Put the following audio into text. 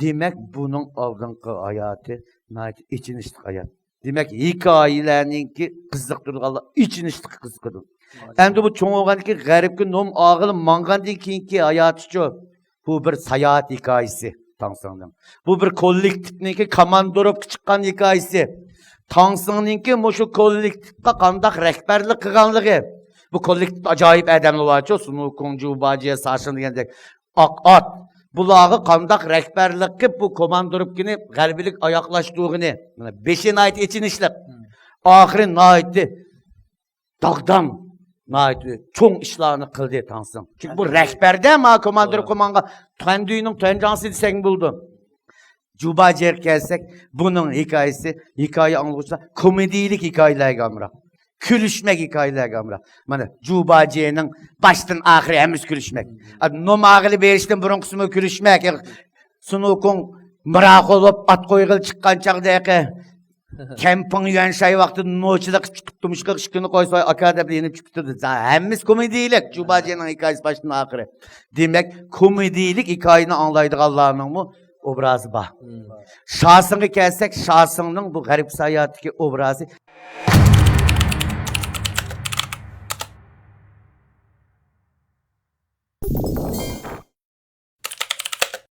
Demek bunun aldığınki hayatı içinişlik hayat. Demek hikayelerninki kızıktırganlar içinişlik kızıktır. Endi bu çoğun olganki garipki nom ağılı mangandan keyinki hayatı şu. Bu bir sayahat hikayesi. Tansın'ın. Bu bir kollektifninki komandorop çıkan hikayesi. Tansın'ınki şu kollektifka kandak rehberlik kılganlığı. Bu kollektif acayip adamlar var. Sunu Koncu Bacı'ya saçın diyecek. Ak. Bulağı kandak rehberlik bu komandorop gini garbilik ayaklaştığını. Beşin ait için işlik. Ahirin naiti dağdan naiti çoğun işlerini kıldı Tansın. Çünkü bu rehberde ama komandorop komanga tüyünün tüyüncansı sen buldun. Cubacı'ya gelsek bunun hikaye anlatırsa komedilik hikayeler gamra. Külüşmek hikayeler gamra. Mana Cubacı'nın baştan ahire hemiz külüşmek. Nom ağılı berişten burun kısmı külüşmek. Sunukun mırak olup at koyğıl çıkan çağdaki kempin yüen şay vakti noçılık çıkıptırmış kışkını koysa akademide yenip çıkıptırdı. Hemiz komedilik Cubacı'nın hikayesi baştan ahire. Demek komedilik hikayeni anlaydık Allah'ın mı? Obrazı var. Şahsını kelsek, şahsının bu garip sayattaki obrazı